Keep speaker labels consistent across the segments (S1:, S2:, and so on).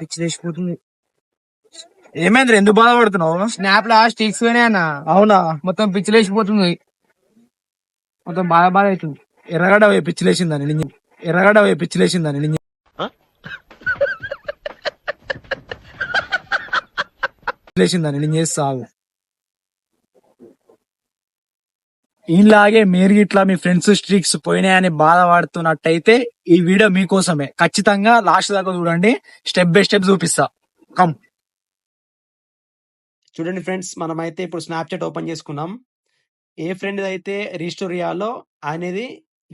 S1: పిచ్చి లేచిపోతుంది. ఏమైంది, ఎందుకు బాధపడుతున్నావు?
S2: స్నాప్ లా స్టిక్స్ పోయినాయి అన్న.
S1: అవునా?
S2: మొత్తం పిచ్చి లేచిపోతుంది, మొత్తం బాధ బాధ అవుతుంది.
S1: ఎర్రగడ్డ పిచ్చి లేచిందని పిచ్చి లేచిందని నేను చేస్తావు. ఇలాగే మీరు ఇట్లా మీ ఫ్రెండ్స్ స్ట్రీక్స్ పోయినాయని బాధపడుతున్నట్టయితే ఈ వీడియో మీకోసమే. ఖచ్చితంగా లాస్ట్ దాకా చూడండి, స్టెప్ బై స్టెప్ చూపిస్తా. కమ్ చూడండి ఫ్రెండ్స్, మనమైతే ఇప్పుడు స్నాప్చాట్ ఓపెన్ చేసుకున్నాం. ఏ ఫ్రెండ్ అయితే రీస్టోర్ చేయాలో అనేది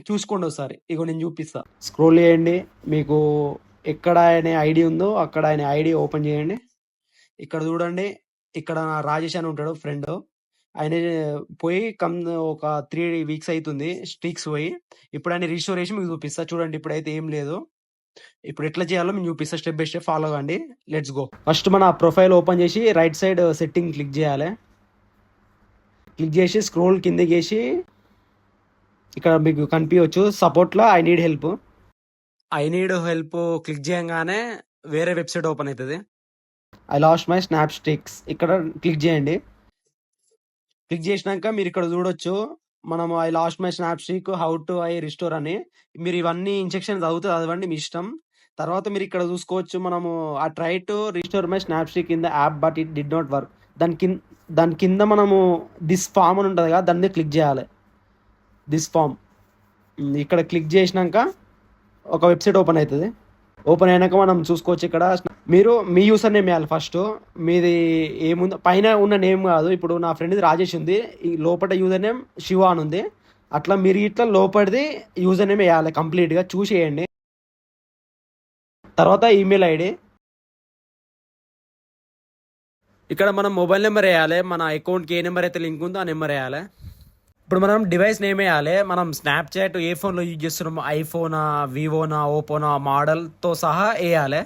S1: చూసుకోండి ఒకసారి. ఇగో నేను చూపిస్తా. స్క్రోల్ చేయండి, మీకు ఎక్కడ ఆయన ఐడి ఉందో అక్కడ ఆయన ఐడి ఓపెన్ చేయండి. ఇక్కడ చూడండి, ఇక్కడ రాజేష్ అని ఉంటాడు ఫ్రెండ్. ఆయన పోయి ఒక 3 వీక్స్ అవుతుంది స్ట్రీక్స్ పోయి. ఇప్పుడు ఆయన రీస్టోర్ చేసి మీకు చూపిస్తా. చూడండి, ఇప్పుడైతే ఏం లేదు. ఇప్పుడు ఎట్లా చేయాలో మేము చూపిస్తా, స్టెప్ బై స్టెప్ ఫాలో కండి. Let's go. ఫస్ట్ మన ప్రొఫైల్ ఓపెన్ చేసి రైట్ సైడ్ సెట్టింగ్ క్లిక్ చేయాలి. క్లిక్ చేసి స్క్రోల్ కిందకి చేసి ఇక్కడ మీకు కనిపించవచ్చు సపోర్ట్లో ఐ నీడ్ హెల్ప్ క్లిక్ చేయగానే వేరే వెబ్సైట్ ఓపెన్ అవుతుంది. I lost my snap sticks ఇక్కడ క్లిక్ చేయండి. క్లిక్ చేసినాక మీరు ఇక్కడ చూడొచ్చు, మనం I lost my snap stick, how to I restore అని. మీరు ఇవన్నీ ఇన్స్ట్రక్షన్స్ చదవండి, మీ ఇష్టం. తర్వాత మీరు ఇక్కడ చూసుకోవచ్చు, మనము ఆ try to restore my snap stick in the app but it did not work. దాని కింద మనము దిస్ ఫామ్ అని ఉంటుంది కదా, దాన్ని క్లిక్ చేయాలి. దిస్ ఫామ్ ఇక్కడ క్లిక్ చేసినాక ఒక వెబ్సైట్ ఓపెన్ అవుతుంది. ఓపెన్ అయినాక మనం చూసుకోవచ్చు, ఇక్కడ మీరు మీ యూసర్ నేమ్ వేయాలి. ఫస్ట్ మీది ఏముంది, పైన ఉన్న నేమ్ కాదు. ఇప్పుడు నా ఫ్రెండ్ది రాజేష్ ఉంది, ఈ లోపల యూజర్ నేమ్ శివ అని ఉంది. అట్లా మీరు ఇట్లా లోపలిది యూజర్ నేమ్ వేయాలి, కంప్లీట్గా చూసేయండి. తర్వాత ఈమెయిల్ ఐడి, ఇక్కడ మనం మొబైల్ నెంబర్ వేయాలి. మన అకౌంట్కి ఏ నెంబర్ అయితే లింక్ ఉందో ఆ నెంబర్ వేయాలి. ఇప్పుడు మనం డివైస్ నేమ్ వేయాలి. మనం స్నాప్చాట్ ఏ ఫోన్లో యూజ్ చేస్తున్నామో, ఐఫోనా, వివోనా, ఓపోనా, మోడల్తో సహా వేయాలి.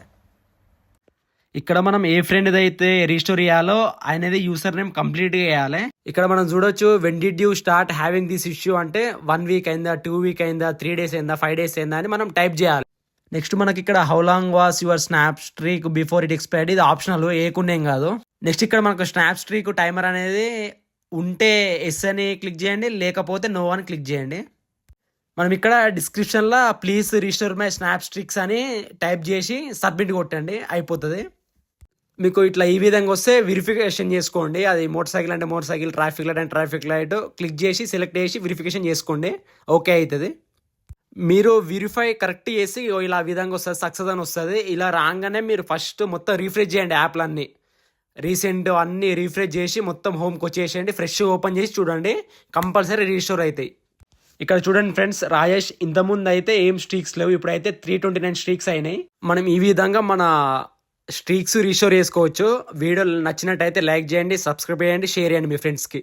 S1: ఇక్కడ మనం ఏ ఫ్రెండ్ అయితే రిజిస్టర్ చేయాలో ఆయనది యూసర్ నేమ్ కంప్లీట్గా వేయాలి. ఇక్కడ మనం చూడొచ్చు, when did you start having this issue అంటే 1 వీక్ అయిందా, 2 వీక్ అయిందా, 3 డేస్ అయిందా, 5 డేస్ అయిందా అని మనం టైప్ చేయాలి. నెక్స్ట్ మనకి ఇక్కడ how long was your snap streak before it expired, ఇది ఆప్షనల్, ఏకునేం కాదు. నెక్స్ట్ ఇక్కడ మనకు స్నాప్ స్ట్రీక్ టైమర్ అనేది ఉంటే ఎస్ అని క్లిక్ చేయండి, లేకపోతే నో అని క్లిక్ చేయండి. మనం ఇక్కడ డిస్క్రిప్షన్లో ప్లీజ్ రిజిస్టర్ మై స్నాప్ స్ట్రిక్స్ అని టైప్ చేసి సబ్మిట్ కొట్టండి, అయిపోతుంది. మీకు ఇట్లా ఈ విధంగా వస్తే వెరిఫికేషన్ చేసుకోండి. అది మోటార్ సైకిల్ అంటే మోటార్ సైకిల్, ట్రాఫిక్ లైట్ అంటే ట్రాఫిక్ లైట్, క్లిక్ చేసి సెలెక్ట్ చేసి వెరిఫికేషన్ చేసుకోండి, ఓకే అవుతుంది. మీరు వెరిఫై కరెక్ట్ చేసి ఇలా విధంగా వస్తుంది, సక్సెస్ అని వస్తుంది. ఇలా రాగానే మీరు ఫస్ట్ మొత్తం రీఫ్రెష్ చేయండి, యాప్లన్నీ రీసెంట్ అన్నీ రీఫ్రెష్ చేసి మొత్తం హోమ్కి వచ్చేసేయండి. ఫ్రెష్ ఓపెన్ చేసి చూడండి, కంపల్సరీ రీస్టోర్ అవుతాయి. ఇక్కడ చూడండి ఫ్రెండ్స్, రాజేష్ ఇంతకుముందు అయితే ఏం స్ట్రీక్స్ లేవు, ఇప్పుడైతే 329 స్ట్రీక్స్ అయినాయి. మనం ఈ విధంగా మన స్ట్రీక్స్ రీస్టోర్ చేసుకోవచ్చు. వీడియో నచ్చినట్టయితే లైక్ చేయండి, సబ్స్క్రైబ్ చేయండి, షేర్ చేయండి మీ ఫ్రెండ్స్కి.